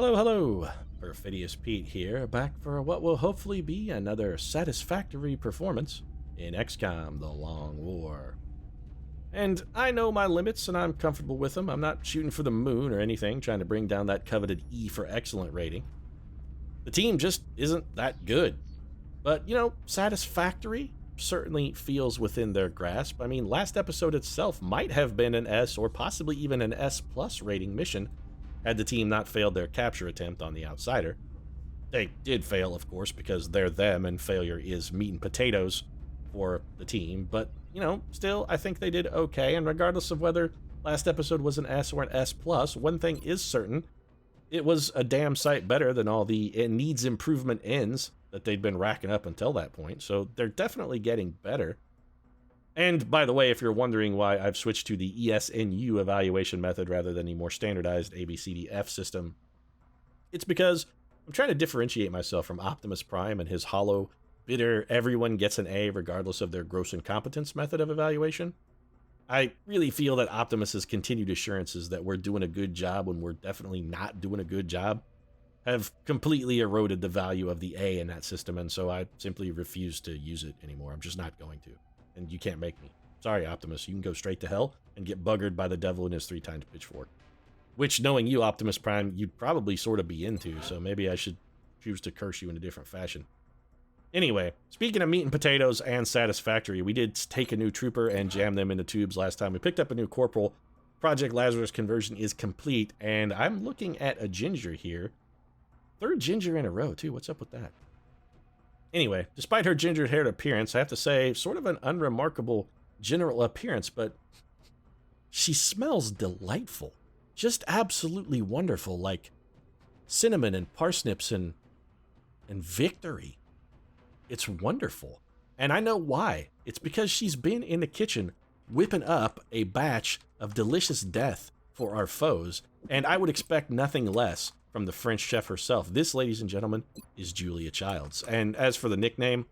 Hello, hello! Perfidious Pete here, back for what will hopefully be another satisfactory performance in XCOM: The Long War. And I know my limits and I'm comfortable with them. I'm not shooting for the moon or anything, trying to bring down that coveted E for excellent rating. The team just isn't that good. But, satisfactory certainly feels within their grasp. I mean, last episode itself might have been an S or possibly even an S plus rating mission had the team not failed their capture attempt on the Outsider. They did fail, of course, because they're them and failure is meat and potatoes for the team, but, still, I think they did okay, and regardless of whether last episode was an S or an S+, one thing is certain: it was a damn sight better than all the it needs improvement ends that they'd been racking up until that point, so they're definitely getting better. And by the way, if you're wondering why I've switched to the ESNU evaluation method rather than the more standardized ABCDF system, it's because I'm trying to differentiate myself from Optimus Prime and his hollow, bitter, everyone gets an A regardless of their gross incompetence method of evaluation. I really feel that Optimus's continued assurances that we're doing a good job when we're definitely not doing a good job have completely eroded the value of the A in that system, and so I simply refuse to use it anymore. I'm just not going to. And you can't make me. Sorry, Optimus, you can go straight to hell and get buggered by the devil in his 3 times pitchfork. Which, knowing you, Optimus Prime, you'd probably sort of be into, so maybe I should choose to curse you in a different fashion. Anyway, speaking of meat and potatoes and satisfactory, we did take a new trooper and jam them into tubes last time. We picked up a new corporal. Project Lazarus conversion is complete, and I'm looking at a ginger here. 3rd ginger in a row, too. What's up with that? Anyway, despite her ginger-haired appearance, I have to say, sort of an unremarkable general appearance, but she smells delightful. Just absolutely wonderful, like cinnamon and parsnips and victory. It's wonderful. And I know why. It's because she's been in the kitchen whipping up a batch of delicious death for our foes, and I would expect nothing less from the French chef herself. This, ladies and gentlemen, is Julia Childs. And as for the nickname,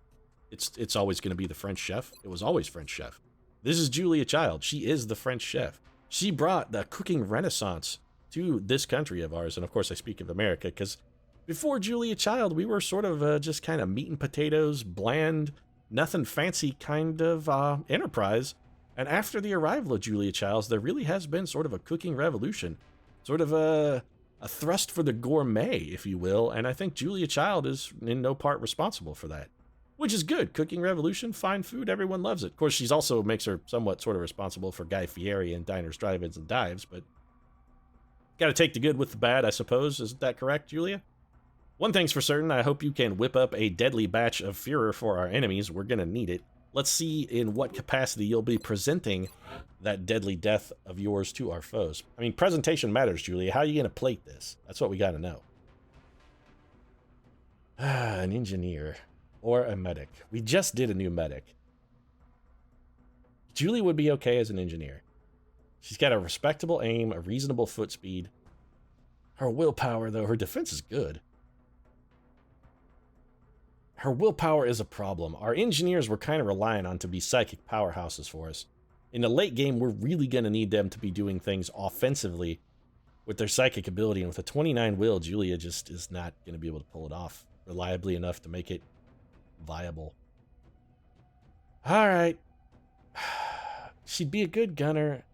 it's always going to be the French chef. It was always French chef. This is Julia Child. She is the French chef. She brought the cooking renaissance to this country of ours. And of course, I speak of America, because before Julia Child, we were sort of just kind of meat and potatoes, bland, nothing fancy kind of enterprise. And after the arrival of Julia Childs, there really has been sort of a cooking revolution, sort of a thrust for the gourmet, if you will, and I think Julia Child is in no part responsible for that. Which is good. Cooking revolution, fine food, everyone loves it. Of course, she's also makes her somewhat sort of responsible for Guy Fieri and diners, drive-ins, and dives, but gotta take the good with the bad, I suppose. Isn't that correct, Julia? One thing's for certain, I hope you can whip up a deadly batch of Führer for our enemies. We're gonna need it. Let's see in what capacity you'll be presenting that deadly death of yours to our foes. I mean, presentation matters, Julia. How are you going to plate this? That's what we got to know. An engineer or a medic. We just did a new medic. Julie would be okay as an engineer. She's got a respectable aim, a reasonable foot speed. Her willpower, though, her defense is good. Her willpower is a problem. Our engineers were kind of relying on to be psychic powerhouses for us. In the late game, we're really going to need them to be doing things offensively with their psychic ability. And with a 29 will, Julia just is not going to be able to pull it off reliably enough to make it viable. All right. She'd be a good gunner.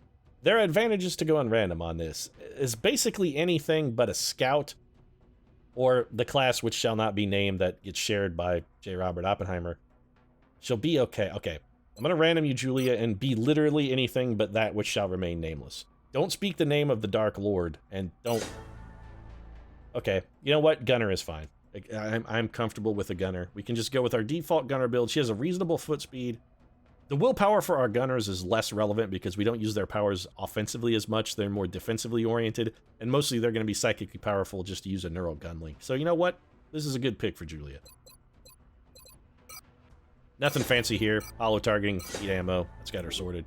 There are advantages to going random on this. It's basically anything but a scout, or the class which shall not be named that gets shared by J. Robert Oppenheimer. She'll be okay. Okay, I'm going to random you, Julia, and be literally anything but that which shall remain nameless. Don't speak the name of the Dark Lord, and don't... Okay, you know what? Gunner is fine. I'm comfortable with a gunner. We can just go with our default gunner build. She has a reasonable foot speed. The willpower for our gunners is less relevant because we don't use their powers offensively as much. They're more defensively oriented, and mostly they're going to be psychically powerful just to use a neural gun link. So you know what? This is a good pick for Julia. Nothing fancy here. Hollow targeting, heat ammo. That's got her sorted.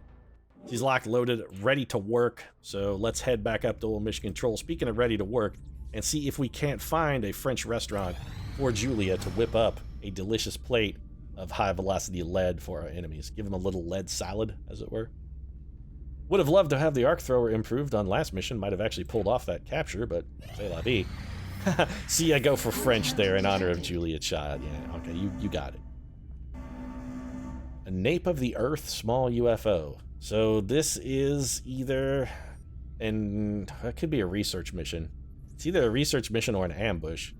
She's locked, loaded, ready to work. So let's head back up to Old Mission Control. Speaking of ready to work, and see if we can't find a French restaurant for Julia to whip up a delicious plate of high-velocity lead for our enemies. Give them a little lead salad, as it were. Would have loved to have the arc thrower improved on last mission. Might have actually pulled off that capture, but c'est la vie. See, I go for French there in honor of Julia Child. Yeah, okay, you got it. A Nape of the Earth small UFO. So this is either, and it could be a research mission. It's either a research mission or an ambush.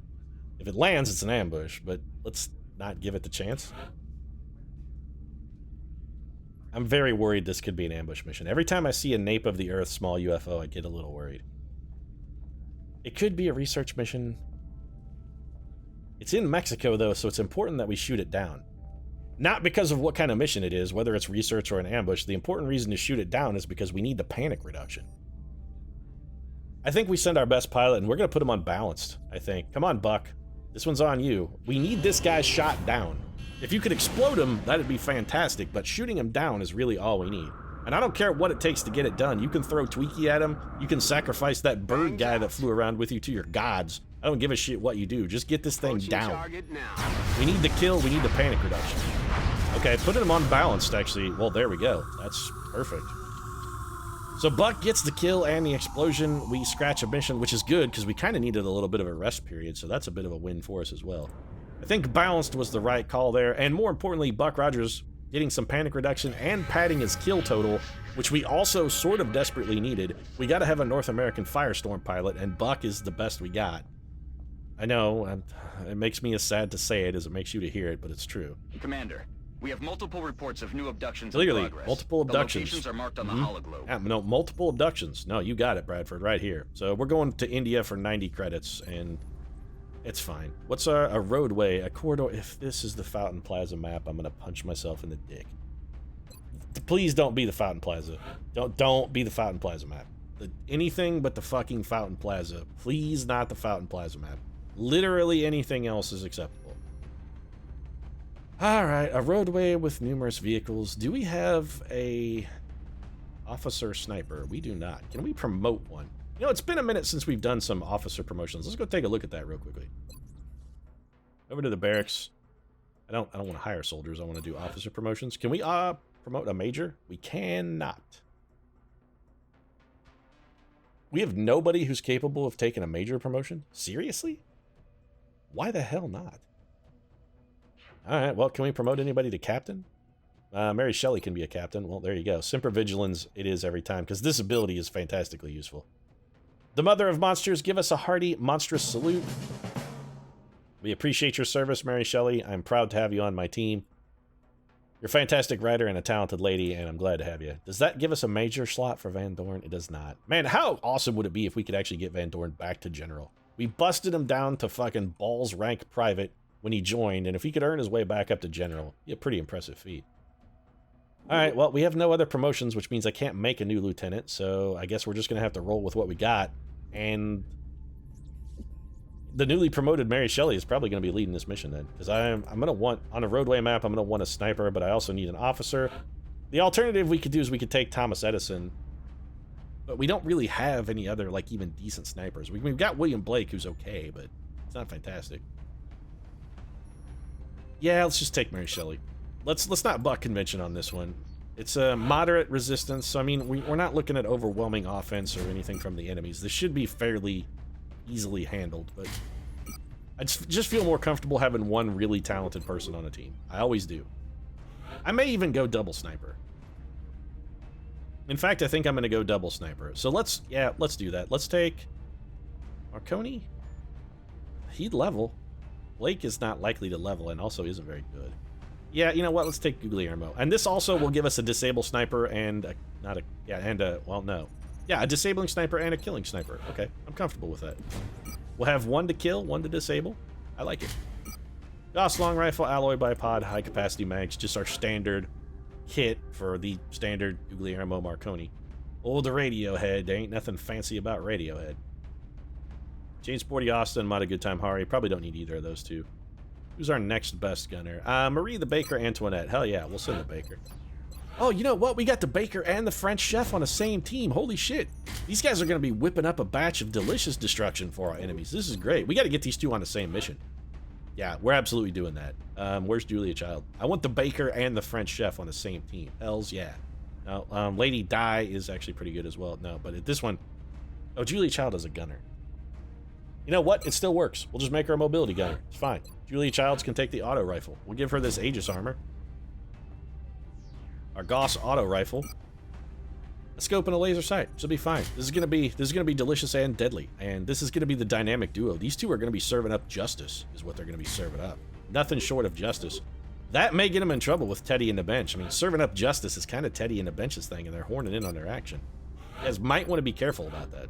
If it lands, it's an ambush, but let's not give it the chance. I'm very worried this could be an ambush mission. Every time I see a Nape of the Earth small UFO, I get a little worried. It could be a research mission. It's in Mexico, though, so it's important that we shoot it down. Not because of what kind of mission it is, whether it's research or an ambush. The important reason to shoot it down is because we need the panic reduction. I think we send our best pilot, and we're going to put him on balanced, I think. Come on, Buck. This one's on you. We need this guy shot down. If you could explode him, that'd be fantastic, but shooting him down is really all we need. And I don't care what it takes to get it done. You can throw Tweaky at him. You can sacrifice that bird guy that flew around with you to your gods. I don't give a shit what you do. Just get this thing down. We need the kill. We need the panic reduction. Okay, putting him on balanced, actually. Well, there we go. That's perfect. So Buck gets the kill and the explosion. We scratch a mission, which is good, because we kind of needed a little bit of a rest period, so that's a bit of a win for us as well. I think balanced was the right call there, and more importantly, Buck Rogers getting some panic reduction and padding his kill total, which we also sort of desperately needed. We got to have a North American Firestorm pilot, and Buck is the best we got. I know, it makes me as sad to say it as it makes you to hear it, but it's true. Commander, we have multiple reports of new abductions Clearly, in progress. multiple abductions. The locations are marked on the hologlobe. Yeah, no, multiple abductions. No, you got it, Bradford, right here. So we're going to India for 90 credits, and it's fine. What's a roadway, a corridor? If this is the Fountain Plaza map, I'm gonna punch myself in the dick. Please don't be the Fountain Plaza. Don't be the Fountain Plaza map. Anything but the fucking Fountain Plaza. Please, not the Fountain Plaza map. Literally anything else is acceptable. Alright, a roadway with numerous vehicles. Do we have a officer sniper? We do not. Can we promote one? You know, it's been a minute since we've done some officer promotions. Let's go take a look at that real quickly. Over to the barracks. I don't want to hire soldiers. I want to do officer promotions. Can we promote a major? We cannot. We have nobody who's capable of taking a major promotion? Seriously? Why the hell not? Alright, well, can we promote anybody to captain? Mary Shelley can be a captain. Well, there you go. Semper Vigilance it is every time, because this ability is fantastically useful. The Mother of Monsters, give us a hearty, monstrous salute. We appreciate your service, Mary Shelley. I'm proud to have you on my team. You're a fantastic writer and a talented lady, and I'm glad to have you. Does that give us a major slot for Van Dorn? It does not. Man, how awesome would it be if we could actually get Van Dorn back to General? We busted him down to fucking balls rank private when he joined, and if he could earn his way back up to General, it'd be a pretty impressive feat. Alright, well, we have no other promotions, which means I can't make a new lieutenant, so I guess we're just going to have to roll with what we got. And the newly promoted Mary Shelley is probably going to be leading this mission then, because I'm going to want, on a roadway map, I'm going to want a sniper, but I also need an officer. The alternative we could do is we could take Thomas Edison, but we don't really have any other, like, even decent snipers. We've got William Blake, who's okay, but it's not fantastic. Yeah, let's just take Mary Shelley. Let's not buck convention on this one. It's a moderate resistance, so I mean, we're not looking at overwhelming offense or anything from the enemies. This should be fairly easily handled, but I just feel more comfortable having one really talented person on a team. I always do. I may even go double sniper. In fact, I think I'm going to go double sniper. So let's do that. Let's take Marconi. He'd level. Blake is not likely to level and also isn't very good. Yeah, you know what? Let's take Guglielmo. And this also will give us a disable sniper and a, a disabling sniper and a killing sniper. Okay, I'm comfortable with that. We'll have one to kill, one to disable. I like it. Gauss long rifle, alloy bipod, high capacity mags, just our standard kit for the standard Guglielmo Marconi. Oh, the Radiohead. There ain't nothing fancy about Radiohead. James Sporty Austin, Mighty Good Time Hari. Probably don't need either of those two. Who's our next best gunner? Marie the Baker Antoinette. Hell yeah, we'll send the Baker. Oh, you know what? We got the Baker and the French chef on the same team. Holy shit. These guys are going to be whipping up a batch of delicious destruction for our enemies. This is great. We got to get these two on the same mission. Yeah, we're absolutely doing that. Where's Julia Child? I want the Baker and the French chef on the same team. Hells yeah. No, Lady Di is actually pretty good as well. No, but this one... Oh, Julia Child is a gunner. You know what? It still works. We'll just make her a mobility gunner. It's fine. Julia Childs can take the auto rifle. We'll give her this Aegis armor. Our Gauss auto rifle. A scope and a laser sight. She'll be fine. This is gonna be delicious and deadly. And this is gonna be the dynamic duo. These two are gonna be serving up justice, is what they're gonna be serving up. Nothing short of justice. That may get them in trouble with Teddy and the bench. I mean, serving up justice is kind of Teddy and the bench's thing, and they're horning in on their action. You guys might want to be careful about that.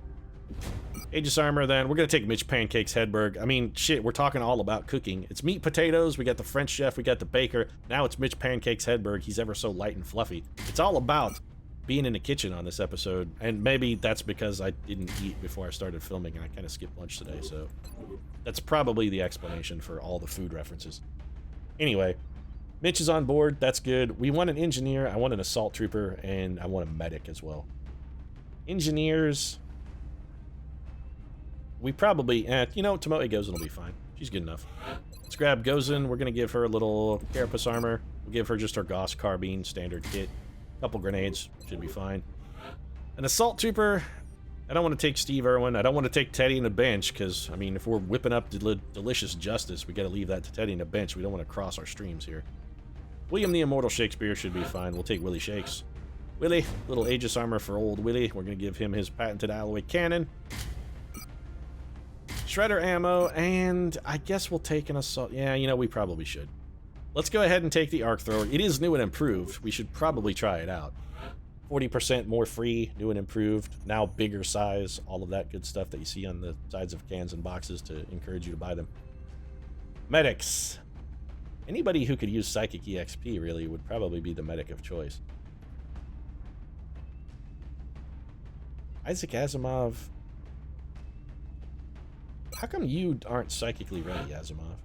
Aegis armor, then. We're going to take Mitch Pancakes Hedberg. I mean, shit, we're talking all about cooking. It's meat potatoes, we got the French chef, we got the baker. Now it's Mitch Pancakes Hedberg. He's ever so light and fluffy. It's all about being in the kitchen on this episode, and maybe that's because I didn't eat before I started filming, and I kind of skipped lunch today, so that's probably the explanation for all the food references. Anyway, Mitch is on board. That's good. We want an engineer, I want an assault trooper, and I want a medic as well. Engineers... We probably, you know, Tomoe Gozen will be fine. She's good enough. Let's grab Gozen. We're going to give her a little carapace armor. We'll give her just her Gauss carbine standard kit. Couple grenades. Should be fine. An assault trooper. I don't want to take Steve Irwin. I don't want to take Teddy and the bench, because, I mean, if we're whipping up delicious justice, we got to leave that to Teddy and the bench. We don't want to cross our streams here. William the Immortal Shakespeare should be fine. We'll take Willie Shakes. Willie, little Aegis armor for old Willie. We're going to give him his patented alloy cannon. Shredder ammo, and I guess we'll take an assault. Yeah, you know, we probably should. Let's go ahead and take the arc thrower. It is new and improved. We should probably try it out. 40% more free, new and improved, now bigger size, all of that good stuff that you see on the sides of cans and boxes to encourage you to buy them. Medics. Anybody who could use Psychic EXP, really, would probably be the medic of choice. Isaac Asimov... How come you aren't psychically ready, Asimov?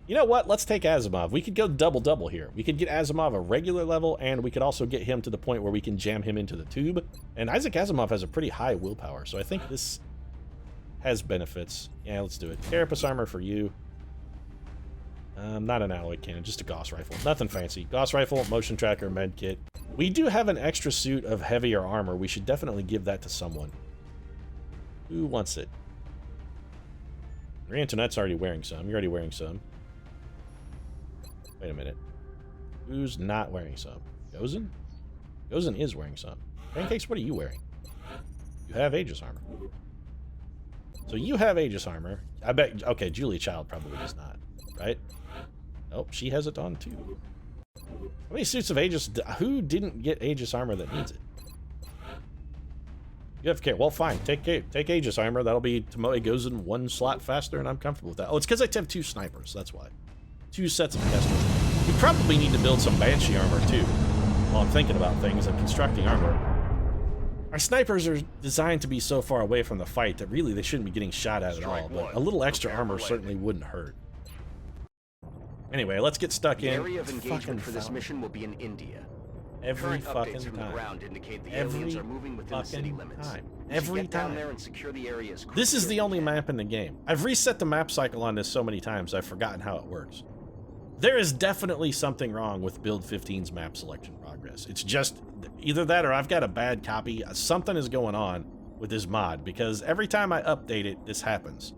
You know what? Let's take Asimov. We could go double-double here. We could get Asimov a regular level, and we could also get him to the point where we can jam him into the tube. And Isaac Asimov has a pretty high willpower, so I think this has benefits. Yeah, let's do it. Carapace armor for you. Not an alloy cannon, just a Gauss rifle. Nothing fancy. Gauss rifle, motion tracker, med kit. We do have an extra suit of heavier armor. We should definitely give that to someone. Who wants it? Marie Antoinette's already wearing some. You're already wearing some. Wait a minute. Who's not wearing some? Gozen? Gozen is wearing some. Pancakes, what are you wearing? You have Aegis armor. So you have Aegis armor. I bet... Okay, Julia Child probably does not. Right? Oh, she has it on too. How many suits of Aegis... Who didn't get Aegis armor that needs it? You have to care. Well, fine. Take Aegis armor. That'll be Tomoe Gozen one slot faster, and I'm comfortable with that. Oh, it's because I have 2 snipers. That's why. 2 sets of pistols. We probably need to build some Banshee armor, too, while I'm thinking about things and constructing armor. Our snipers are designed to be so far away from the fight that really they shouldn't be getting shot at all, but a little extra armor certainly wouldn't hurt. Anyway, let's get stuck in. The area of engagement for this mission will be in India. Every Current fucking updates from the time. ground indicate the Every aliens are moving within the city limits. time. We should Every get down time. there and secure the area as This is quickly the as only we can. map in the game. I've reset the map cycle on this so many times I've forgotten how it works. There is definitely something wrong with Build 15's map selection progress. It's just either that or I've got a bad copy. Something is going on with this mod because every time I update it, this happens.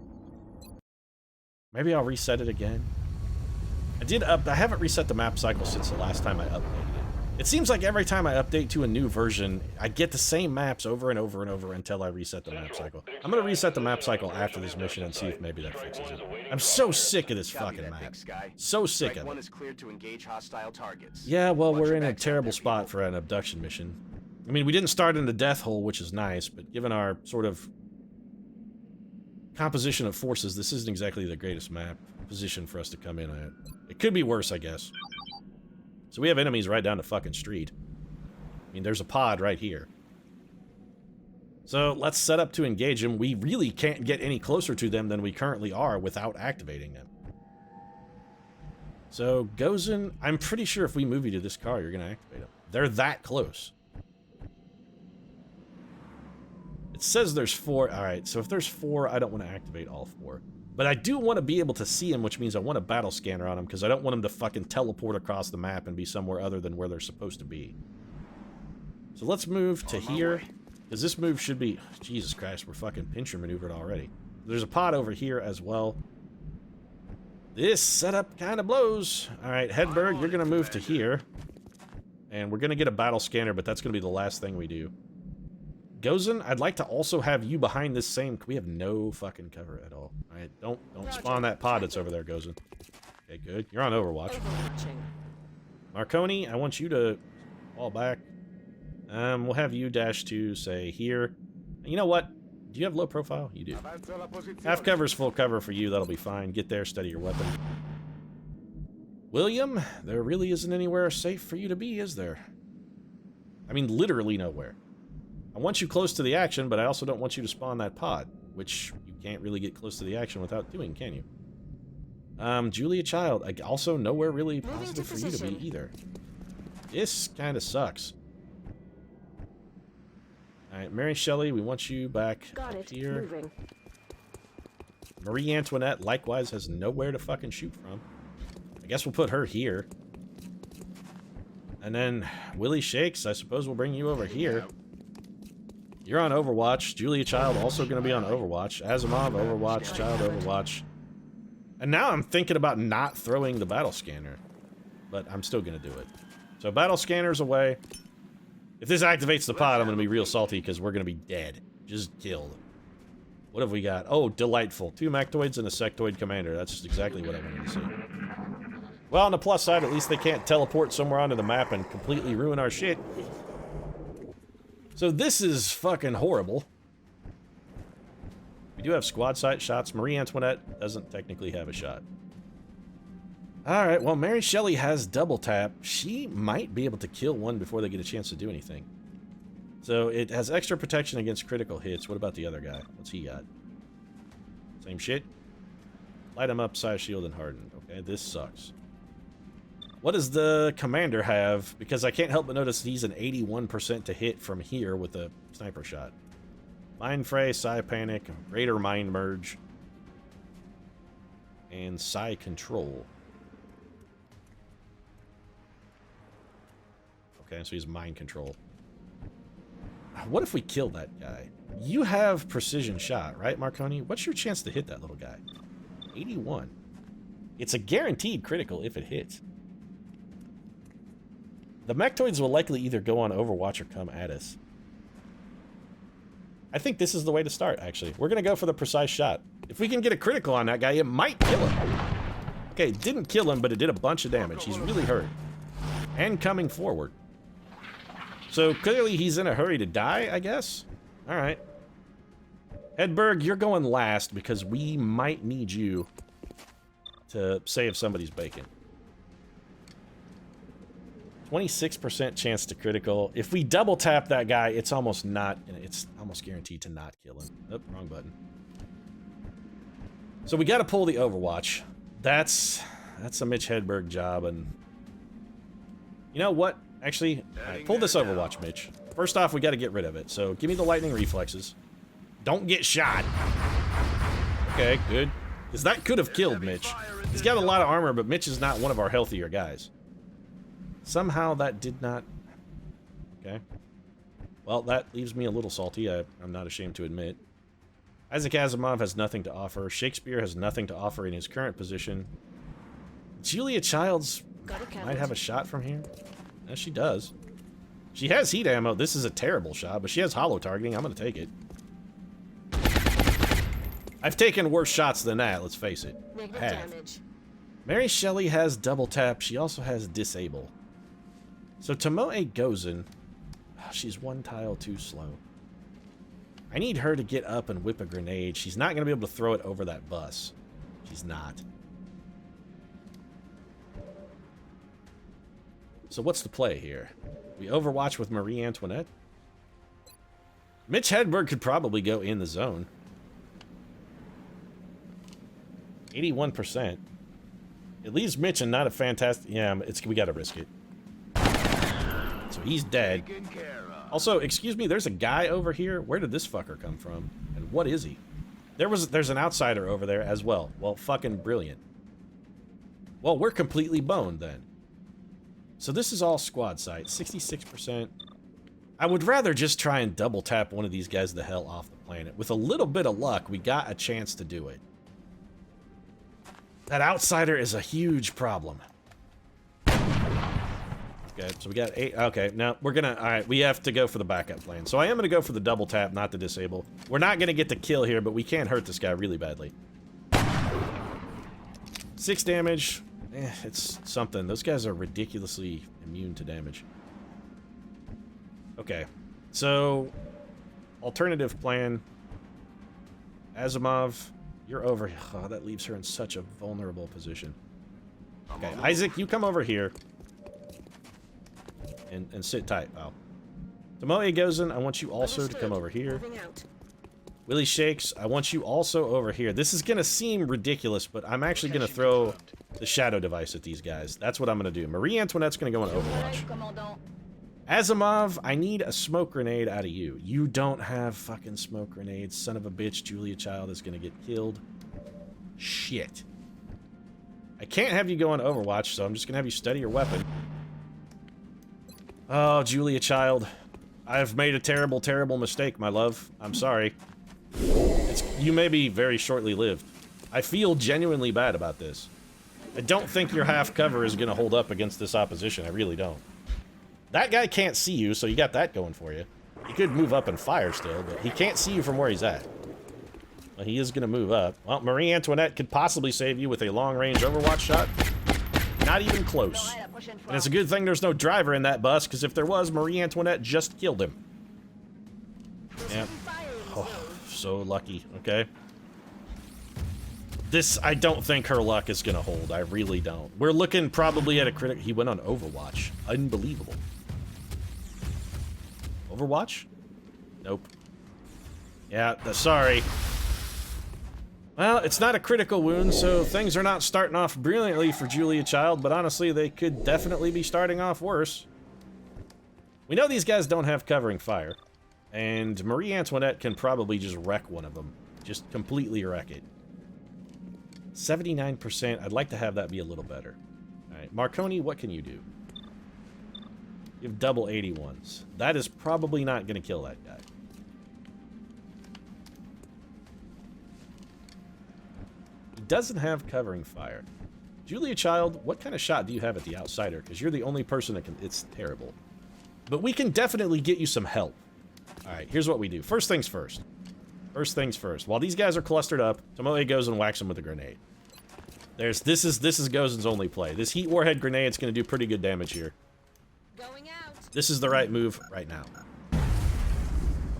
Maybe I'll reset it again. I haven't reset the map cycle since the last time I updated it. It seems like every time I update to a new version, I get the same maps over and over and over until I reset the map cycle. I'm gonna reset the map cycle after this mission and see if maybe that fixes it. I'm so sick of this Copy fucking that, map. Big Sky. So sick Strike of one it. is cleared to engage hostile targets. Yeah, well, Watch we're your in a backs out terrible there, spot people. for an abduction mission. I mean, we didn't start in the death hole, which is nice, but given our sort of composition of forces, this isn't exactly the greatest map position for us to come in at. It could be worse, I guess. So we have enemies right down the fucking street. I mean, there's a pod right here. So let's set up to engage them. We really can't get any closer to them than we currently are without activating them. So Gozen, I'm pretty sure if we move you to this car, you're going to activate them. They're that close. It says there's 4. All right, so if there's 4, I don't want to activate all 4. But I do want to be able to see them, which means I want a battle scanner on them because I don't want them to fucking teleport across the map and be somewhere other than where they're supposed to be. So let's move to here, because this move should be... Jesus Christ, we're fucking pincher maneuvered already. There's a pod over here as well. This setup kind of blows. All right, Hedberg, you're going to move to here. And we're going to get a battle scanner, but that's going to be the last thing we do. Gozen, I'd like to also have you behind this same... We have no fucking cover at all. All right, don't spawn that pod that's over there, Gozen. Okay, good. You're on Overwatch. Marconi, I want you to fall back. We'll have you dash to, say, here. You know what? Do you have low profile? You do. Half cover's full cover for you. That'll be fine. Get there, steady your weapon. William, there really isn't anywhere safe for you to be, is there? I mean, literally nowhere. I want you close to the action, but I also don't want you to spawn that pod, which you can't really get close to the action without doing, can you? Julia Child, also nowhere really positive for you to be either. This kind of sucks. Alright, Mary Shelley, we want you back up here. Moving. Marie Antoinette, likewise, has nowhere to fucking shoot from. I guess we'll put her here. And then Willie Shakes, I suppose we'll bring you over here. You're on Overwatch. Julia Child also going to be on Overwatch. Asimov, Overwatch. Child, Overwatch. And now I'm thinking about not throwing the battle scanner. But I'm still going to do it. So battle scanner's away. If this activates the pod, I'm going to be real salty because we're going to be dead. Just killed. What have we got? Oh, delightful. 2 Mactoids and a Sectoid Commander. That's exactly what I wanted to see. Well, on the plus side, at least they can't teleport somewhere onto the map and completely ruin our shit. So this is fucking horrible. We do have squad sight shots. Marie Antoinette doesn't technically have a shot. Alright, well, Mary Shelley has double tap. She might be able to kill one before they get a chance to do anything. So it has extra protection against critical hits. What about the other guy? What's he got? Same shit? Light him up, size shield, and hardened. Okay, this sucks. What does the commander have? Because I can't help but notice he's an 81% to hit from here with a sniper shot. Mind Fray, Psi Panic, Raider Mind Merge, and Psi Control. Okay, so he's Mind Control. What if we kill that guy? You have precision shot, right, Marconi? What's your chance to hit that little guy? 81. It's a guaranteed critical if it hits. The Mechtoids will likely either go on Overwatch or come at us. I think this is the way to start, actually. We're going to go for the precise shot. If we can get a critical on that guy, it might kill him. Okay, it didn't kill him, but it did a bunch of damage. He's really hurt. And coming forward. So clearly he's in a hurry to die, I guess? Alright. Hedberg, you're going last because we might need you to save somebody's bacon. 26% chance to critical. If we double tap that guy, it's almost not, it's almost guaranteed to not kill him. Oh, wrong button. So we got to pull the Overwatch. That's a Mitch Hedberg job, and you know what? Actually, right, pull this Overwatch, Mitch. First off, we got to get rid of it. So give me the lightning reflexes. Don't get shot. Okay, good. Because that could have killed Mitch. He's got a lot of armor, but Mitch is not one of our healthier guys. Somehow that did not... Okay. Well, that leaves me a little salty, I'm not ashamed to admit. Isaac Asimov has nothing to offer. Shakespeare has nothing to offer in his current position. Julia Childs might have a shot from here. Yes, she does. She has heat ammo. This is a terrible shot, but she has hollow targeting. I'm going to take it. I've taken worse shots than that, let's face it. I have. Mary Shelley has double tap. She also has disable. So Tomoe Gozen, she's one tile too slow. I need her to get up and whip a grenade. She's not going to be able to throw it over that bus. She's not. So what's the play here? We Overwatch with Marie Antoinette? Mitch Hedberg could probably go in the zone. 81%. It leaves Mitch and not a fantastic... Yeah, we gotta risk it. So he's dead. Also, excuse me, there's a guy over here. Where did this fucker come from? And what is he? There's an outsider over there as well. Well, fucking brilliant. Well, we're completely boned then. So this is all squad sight. 66%. I would rather just try and double tap one of these guys the hell off the planet. With a little bit of luck, we got a chance to do it. That outsider is a huge problem. Okay, so we got 8. Okay, now we're gonna... Alright, we have to go for the backup plan. So I am gonna go for the double tap, not the disable. We're not gonna get the kill here, but we can hurt this guy really badly. 6 damage. It's something. Those guys are ridiculously immune to damage. Okay, so alternative plan. Asimov, you're over. Oh, that leaves her in such a vulnerable position. Okay, Isaac, you come over here and sit tight, pal. Tomoe Gozen, I want you also to come over here. Willie Shakes, I want you also over here. This is gonna seem ridiculous, but I'm actually gonna throw the shadow device at these guys. That's what I'm gonna do. Marie Antoinette's gonna go on Overwatch. Asimov, I need a smoke grenade out of you. You don't have fucking smoke grenades. Son of a bitch, Julia Child is gonna get killed. Shit. I can't have you go on Overwatch, so I'm just gonna have you study your weapon. Oh, Julia Child. I've made a terrible, terrible mistake, my love. I'm sorry. You may be very shortly lived. I feel genuinely bad about this. I don't think your half cover is gonna hold up against this opposition. I really don't. That guy can't see you, so you got that going for you. He could move up and fire still, but he can't see you from where he's at. Well, he is gonna move up. Well, Marie Antoinette could possibly save you with a long-range Overwatch shot. Not even close. And it's a good thing there's no driver in that bus, because if there was, Marie Antoinette just killed him. Yeah. Oh, so lucky, okay? This, I don't think her luck is gonna hold. I really don't. We're looking probably at a critic. He went on Overwatch. Unbelievable. Overwatch? Nope. Yeah, sorry. Well, it's not a critical wound, so things are not starting off brilliantly for Julia Child, but honestly, they could definitely be starting off worse. We know these guys don't have covering fire, and Marie Antoinette can probably just wreck one of them. Just completely wreck it. 79%, I'd like to have that be a little better. Alright, Marconi, what can you do? You have double 81s. That is probably not going to kill that guy. He doesn't have covering fire. Julia Child, what kind of shot do you have at the outsider? Because you're the only person that can... It's terrible. But we can definitely get you some help. Alright, here's what we do. First things first. First things first. While these guys are clustered up, Tomoe goes and whacks them with a grenade. This is Gozen's only play. This heat warhead grenade's gonna do pretty good damage here. Going out. This is the right move right now.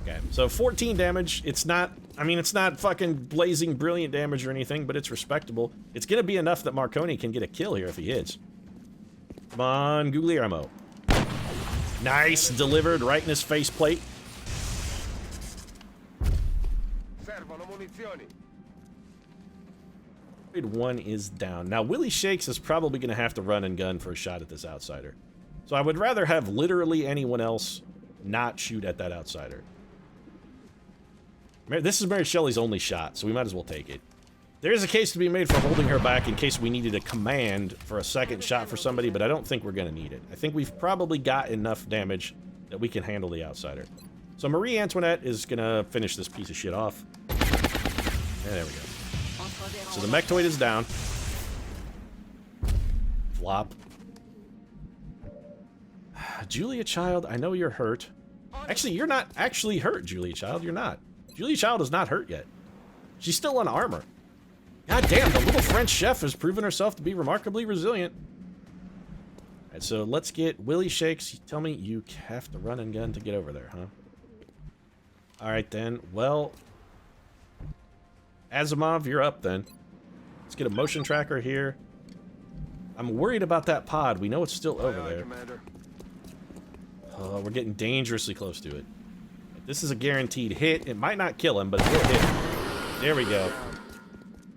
Okay, so 14 damage. It's not, I mean, it's not fucking blazing brilliant damage or anything, but it's respectable. It's gonna be enough that Marconi can get a kill here if he hits. Come on, Guglielmo. Nice, delivered right in his faceplate. One is down. Now, Willie Shakes is probably going to have to run and gun for a shot at this outsider. So I would rather have literally anyone else not shoot at that outsider. This is Mary Shelley's only shot, so we might as well take it. There is a case to be made for holding her back in case we needed a command for a second shot for somebody, but I don't think we're going to need it. I think we've probably got enough damage that we can handle the outsider. So Marie Antoinette is going to finish this piece of shit off. And there we go. So the Mechtoid is down. Flop. Julia Child, I know you're hurt. Actually, you're not actually hurt, Julia Child. You're not. Julia Child is not hurt yet. She's still on armor. God damn, the little French chef has proven herself to be remarkably resilient. Alright, so let's get Willie Shakes. Tell me you have to run and gun to get over there, huh? Alright then. Well, Asimov, you're up then. Let's get a motion tracker here. I'm worried about that pod. We know it's still over there. Oh, we're getting dangerously close to it. This is a guaranteed hit. It might not kill him, but it will hit him. There we go.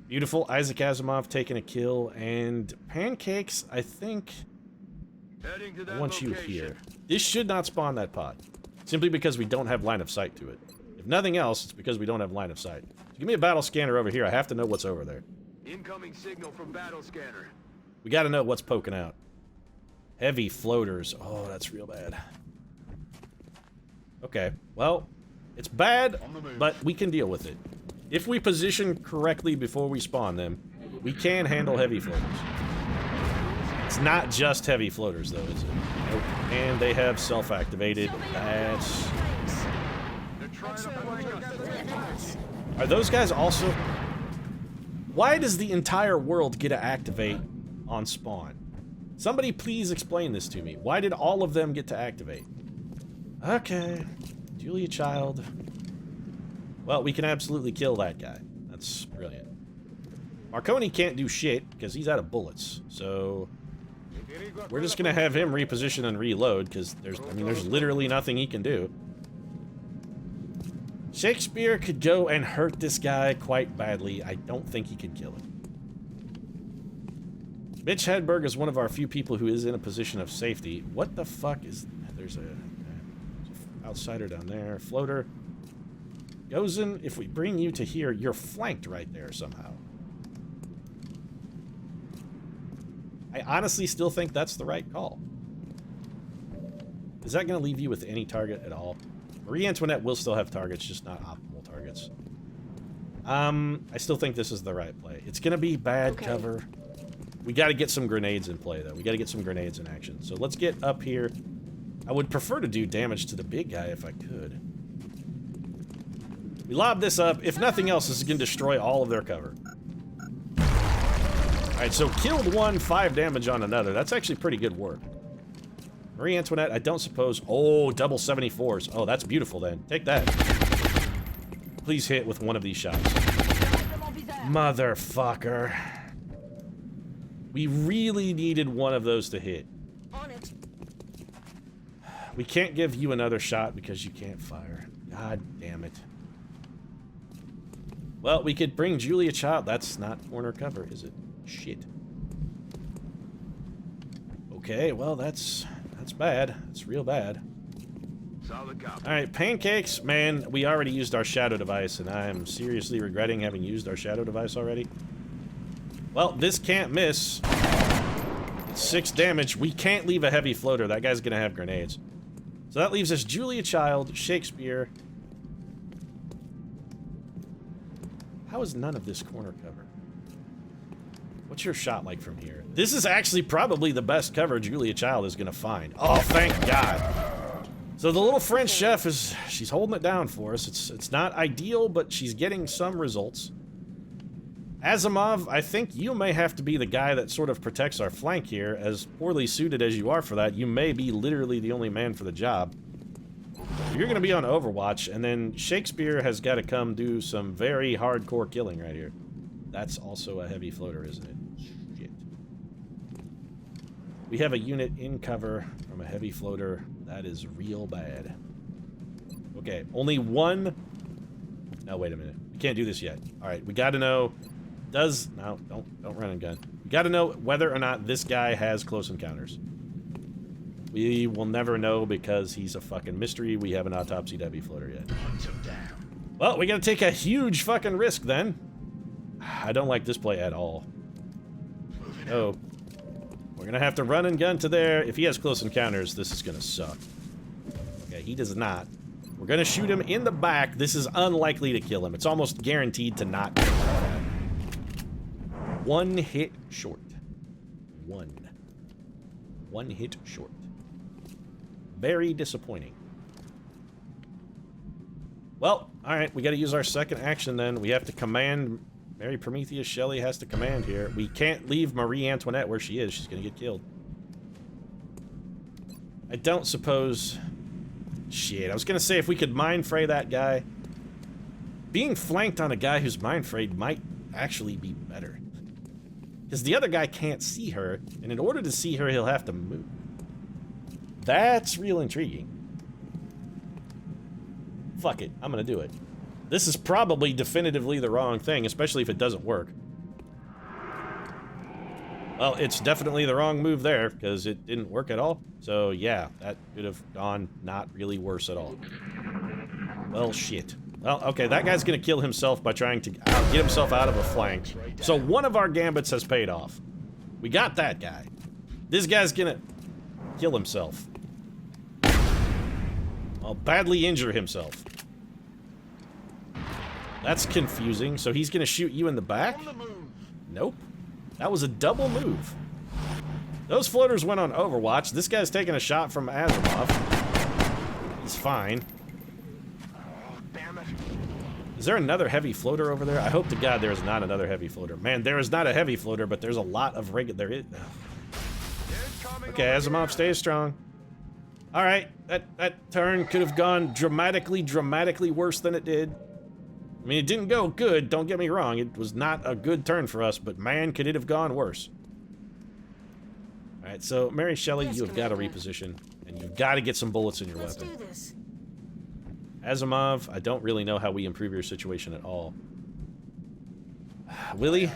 Beautiful. Isaac Asimov taking a kill. And Pancakes, I think... I want you here. This should not spawn that pod. Simply because we don't have line of sight to it. If nothing else, it's because we don't have line of sight. So give me a battle scanner over here. I have to know what's over there. Incoming signal from battle scanner. We gotta know what's poking out. Heavy floaters. Oh, that's real bad. Okay, well, it's bad, but we can deal with it. If we position correctly before we spawn them, we can handle heavy floaters. It's not just heavy floaters, though, is it? Nope. And they have self-activated. That's... Are those guys also... Why does the entire world get to activate on spawn? Somebody please explain this to me. Why did all of them get to activate? Okay. Julia Child. Well, we can absolutely kill that guy. That's brilliant. Marconi can't do shit because he's out of bullets. So we're just gonna have him reposition and reload because there's literally nothing he can do. Shakespeare could go and hurt this guy quite badly. I don't think he could kill him. Mitch Hedberg is one of our few people who is in a position of safety. What the fuck is... There's a outsider down there. Floater. Gozen, if we bring you to here, you're flanked right there somehow. I honestly still think that's the right call. Is that going to leave you with any target at all? Marie Antoinette will still have targets, just not optimal targets. I still think this is the right play. It's going to be bad cover. We got to get some grenades in play, though. We got to get some grenades in action. So let's get up here. I would prefer to do damage to the big guy if I could. We lob this up. If nothing else, this is going to destroy all of their cover. Alright, so killed one, 5 damage on another. That's actually pretty good work. Marie Antoinette, I don't suppose... Oh, double 74s. Oh, that's beautiful then. Take that. Please hit with one of these shots. Motherfucker. We really needed one of those to hit. We can't give you another shot because you can't fire. God damn it. Well, we could bring Julia Child. That's not corner cover, is it? Shit. Okay, well, that's bad. It's real bad. Alright, pancakes. Man, we already used our shadow device, and I am seriously regretting having used our shadow device already. Well, this can't miss. It's 6 damage. We can't leave a heavy floater. That guy's gonna have grenades. So that leaves us Julia Child, Shakespeare. How is none of this corner cover? What's your shot like from here? This is actually probably the best cover Julia Child is gonna find. Oh, thank God. So the little French chef she's holding it down for us. It's not ideal, but she's getting some results. Asimov, I think you may have to be the guy that sort of protects our flank here. As poorly suited as you are for that, you may be literally the only man for the job. You're going to be on Overwatch, and then Shakespeare has got to come do some very hardcore killing right here. That's also a heavy floater, isn't it? Shit. We have a unit in cover from a heavy floater. That is real bad. Okay, only one... No, wait a minute. We can't do this yet. All right, we got to know... No, don't run and gun. We got to know whether or not this guy has close encounters. We will never know because he's a fucking mystery. We haven't autopsied heavy floater yet. Well, we got to take a huge fucking risk then. I don't like this play at all. Oh. We're going to have to run and gun to there. If he has close encounters, this is going to suck. Okay, he does not. We're going to shoot him in the back. This is unlikely to kill him. It's almost guaranteed to not kill him. One hit short. One hit short. Very disappointing. Well, alright, we gotta use our second action then. We have to command... Mary Prometheus Shelley has to command here. We can't leave Marie Antoinette where she is. She's gonna get killed. I don't suppose... Shit, I was gonna say if we could mind fray that guy. Being flanked on a guy who's mind frayed might actually be better. Because the other guy can't see her, and in order to see her, he'll have to move. That's real intriguing. Fuck it, I'm gonna do it. This is probably definitively the wrong thing, especially if it doesn't work. Well, it's definitely the wrong move there, because it didn't work at all. So yeah, that could have gone not really worse at all. Well, shit. Well, okay, that guy's gonna kill himself by trying to get himself out of a flank. So one of our gambits has paid off. We got that guy. This guy's gonna kill himself. Well, badly injure himself. That's confusing. So he's gonna shoot you in the back? Nope. That was a double move. Those floaters went on Overwatch. This guy's taking a shot from Asimov. He's fine. Damn it. Is there another heavy floater over there? I hope to God there is not another heavy floater. Man, there is not a heavy floater, but there's a lot of regular. Okay, Asimov, stay strong. All right, that turn could have gone dramatically worse than it did. I mean, it didn't go good, don't get me wrong. It was not a good turn for us, but man, could it have gone worse. All right, so Mary Shelley, you have got to reposition, and you've got to get some bullets in your weapon. Do this. Asimov, I don't really know how we improve your situation at all. Willie,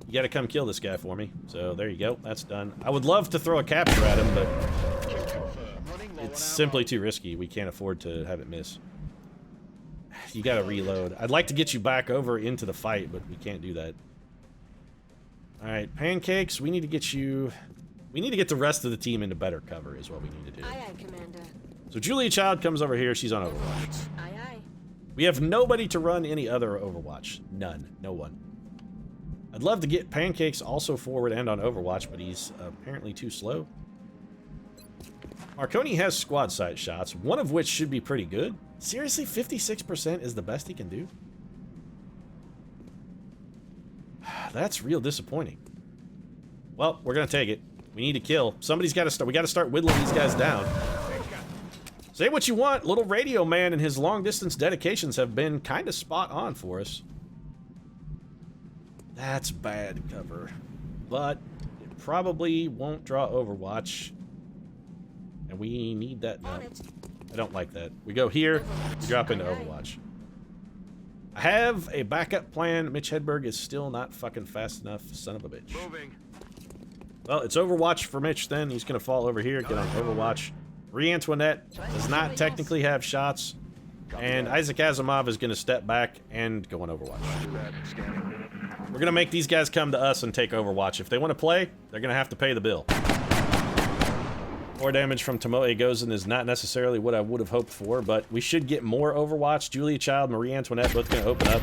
you got to come kill this guy for me. So there you go, that's done. I would love to throw a capture at him, but it's simply too risky. We can't afford to have it miss. You gotta reload. I'd like to get you back over into the fight, but we can't do that. Alright, Pancakes, we need to get you... We need to get the rest of the team into better cover, is what we need to do. Aye, aye, Commander. So Julia Child comes over here, she's on Overwatch. Aye, aye. We have nobody to run any other Overwatch. None. No one. I'd love to get Pancakes also forward and on Overwatch, but he's apparently too slow. Marconi has squad sight shots, one of which should be pretty good. Seriously, 56% is the best he can do? That's real disappointing. Well, we're gonna take it. We need to kill. Somebody's gotta start. We gotta start whittling these guys down. Say what you want, little radio man and his long distance dedications have been kinda spot on for us. That's bad cover. But it probably won't draw Overwatch. And we need that now. I don't like that. We go here, we drop into Overwatch. I have a backup plan. Mitch Hedberg is still not fucking fast enough, son of a bitch. Moving. Well, it's Overwatch for Mitch then. He's gonna fall over here, get on Overwatch. Marie Antoinette does not technically have shots. And Isaac Asimov is gonna step back and go on Overwatch. We're gonna make these guys come to us and take Overwatch. If they want to play, they're gonna have to pay the bill. 4 damage from Tomoe Gozen is not necessarily what I would have hoped for, but we should get more Overwatch. Julia Child, Marie Antoinette, both gonna open up.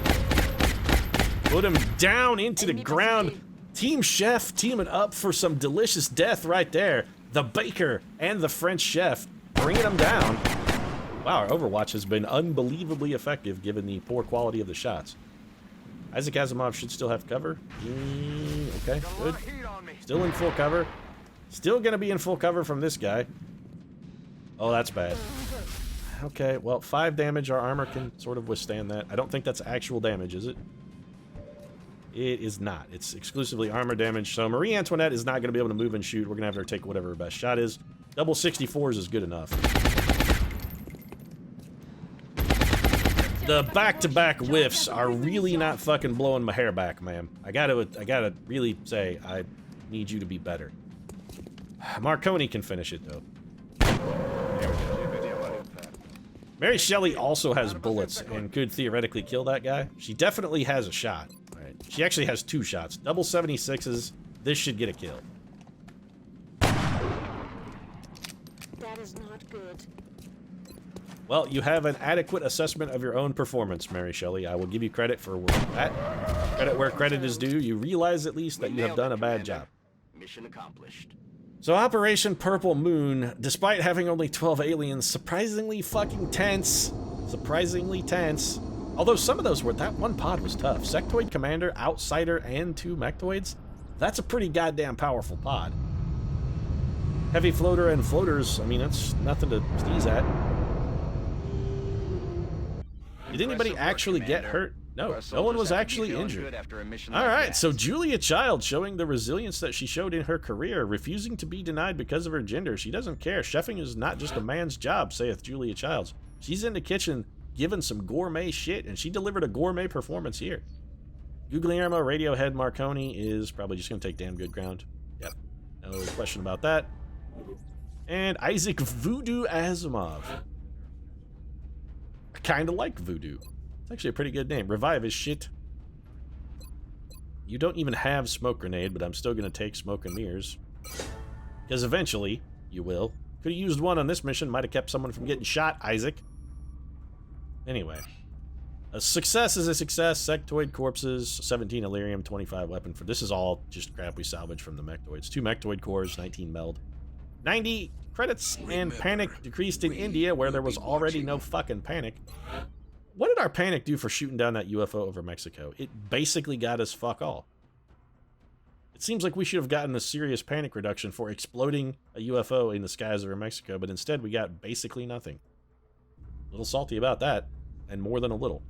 Put him down into the ground. Team Chef teaming up for some delicious death right there. The baker and the French chef bringing them down. Wow, our Overwatch has been unbelievably effective given the poor quality of the shots. Isaac Asimov should still have cover. Okay, good. Still in full cover. Still gonna be in full cover from this guy. Oh, that's bad. Okay, well, 5 damage. Our armor can sort of withstand that. I don't think that's actual damage, is it? It is not. It's exclusively armor damage. So Marie Antoinette is not going to be able to move and shoot. We're going to have her take whatever her best shot is. Double 64s is good enough. The back-to-back whiffs are really not fucking blowing my hair back, ma'am. I gotta really say, I need you to be better. Marconi can finish it, though. There we go. Mary Shelley also has bullets and could theoretically kill that guy. She definitely has a shot. All right. She actually has 2 shots. Double 76s. This should get a kill. That is not good. Well, you have an adequate assessment of your own performance, Mary Shelley. I will give you credit for that. Credit where credit is due. You realize at least that you have done a bad job. Mission accomplished. So Operation Purple Moon, despite having only 12 aliens, surprisingly fucking tense. Surprisingly tense. Although some of those were, that one pod was tough. Sectoid Commander, Outsider, and 2 Mechtoids. That's a pretty goddamn powerful pod. Heavy Floater and Floaters, I mean, that's nothing to sneeze at. Did anybody actually get hurt? No, no one was actually injured. Alright, so Julia Child showing the resilience that she showed in her career, refusing to be denied because of her gender. She doesn't care. Chefing is not just a man's job, saith Julia Childs. She's in the kitchen giving some gourmet shit, and she delivered a gourmet performance here. Guglielmo Radiohead Marconi is probably just going to take damn good ground. Yep, no question about that. And Isaac Voodoo Asimov. I kind of like Voodoo. It's actually a pretty good name. Revive is shit. You don't even have Smoke Grenade, but I'm still going to take Smoke and Mirrors. Because eventually, you will. Could have used one on this mission. Might have kept someone from getting shot, Isaac. Anyway. A success is a success. Sectoid corpses, 17 Illyrium, 25 weapon for... This is all just crap we salvaged from the mechtoids. 2 mechtoid cores, 19 meld. 90 credits, and panic decreased in India, where there was already no fucking panic. What did our panic do for shooting down that UFO over Mexico? It basically got us fuck all. It seems like we should have gotten a serious panic reduction for exploding a UFO in the skies over Mexico, but instead we got basically nothing. A little salty about that, and more than a little.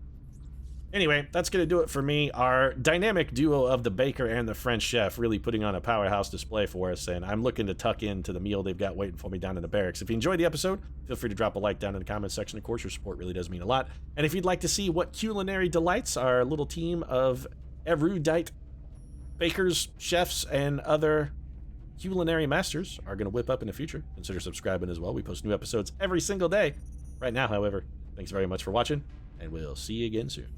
Anyway, that's going to do it for me. Our dynamic duo of the baker and the French chef really putting on a powerhouse display for us, and I'm looking to tuck into the meal they've got waiting for me down in the barracks. If you enjoyed the episode, feel free to drop a like down in the comments section. Of course, your support really does mean a lot. And if you'd like to see what culinary delights our little team of erudite bakers, chefs, and other culinary masters are going to whip up in the future, consider subscribing as well. We post new episodes every single day. Right now, however, thanks very much for watching, and we'll see you again soon.